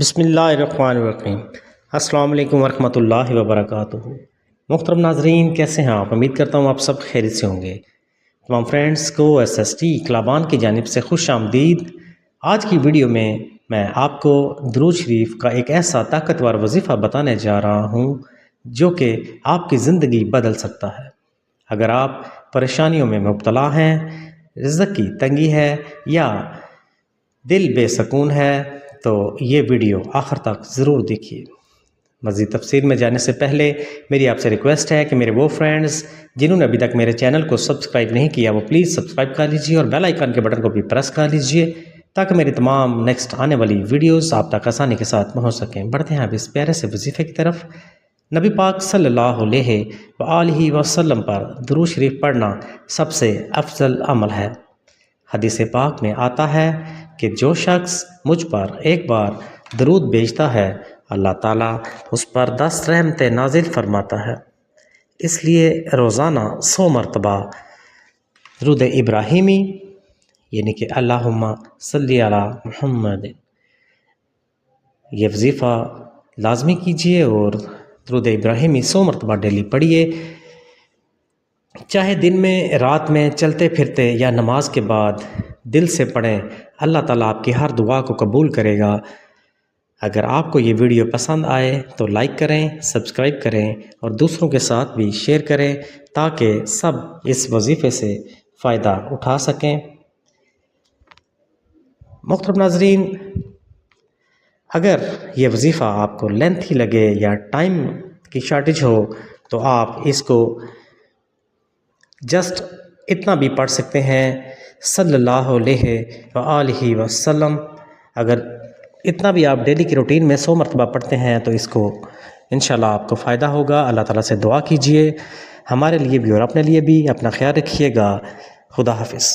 بسم اللہ الرحمن الرحیم۔ السلام علیکم ورحمۃ اللہ وبرکاتہ۔ محترم ناظرین، کیسے ہیں آپ؟ امید کرتا ہوں آپ سب خیریت سے ہوں گے۔ تمام فرینڈز کو SST کلابان کی جانب سے خوش آمدید۔ آج کی ویڈیو میں آپ کو درود شریف کا ایک ایسا طاقتور وظیفہ بتانے جا رہا ہوں جو کہ آپ کی زندگی بدل سکتا ہے۔ اگر آپ پریشانیوں میں مبتلا ہیں، رزق کی تنگی ہے یا دل بے سکون ہے تو یہ ویڈیو آخر تک ضرور دیکھیے۔ مزید تفصیل میں جانے سے پہلے میری آپ سے ریکویسٹ ہے کہ میرے وہ فرینڈز جنہوں نے ابھی تک میرے چینل کو سبسکرائب نہیں کیا وہ پلیز سبسکرائب کر لیجئے اور بیل آئیکن کے بٹن کو بھی پریس کر لیجئے تاکہ میری تمام نیکسٹ آنے والی ویڈیوز آپ تک آسانی کے ساتھ پہنچ سکیں۔ بڑھتے ہیں اب اس پیارے سے وظیفے کی طرف۔ نبی پاک صلی اللہ علیہ وآلہ وسلم پر درود شریف پڑھنا سب سے افضل عمل ہے۔ حدیث پاک میں آتا ہے کہ جو شخص مجھ پر ایک بار درود بھیجتا ہے اللہ تعالیٰ اس پر 10 رحمتیں نازل فرماتا ہے۔ اس لیے روزانہ 100 مرتبہ درود ابراہیمی یعنی کہ اللہم صلی علی محمد یہ وظیفہ لازمی کیجئے اور درود ابراہیمی 100 مرتبہ ڈیلی پڑھیے، چاہے دن میں، رات میں، چلتے پھرتے یا نماز کے بعد دل سے پڑھیں۔ اللہ تعالیٰ آپ کی ہر دعا کو قبول کرے گا۔ اگر آپ کو یہ ویڈیو پسند آئے تو لائک کریں، سبسکرائب کریں اور دوسروں کے ساتھ بھی شیئر کریں تاکہ سب اس وظیفے سے فائدہ اٹھا سکیں۔ محترم ناظرین، اگر یہ وظیفہ آپ کو لینتھی لگے یا ٹائم کی شارٹیج ہو تو آپ اس کو جسٹ اتنا بھی پڑھ سکتے ہیں صلی اللہ علیہ وآلہ وسلم۔ اگر اتنا بھی آپ ڈیلی کی روٹین میں 100 مرتبہ پڑھتے ہیں تو اس کو انشاءاللہ آپ کو فائدہ ہوگا۔ اللہ تعالیٰ سے دعا کیجئے ہمارے لیے بھی اور اپنے لیے بھی۔ اپنا خیال رکھیے گا۔ خدا حافظ۔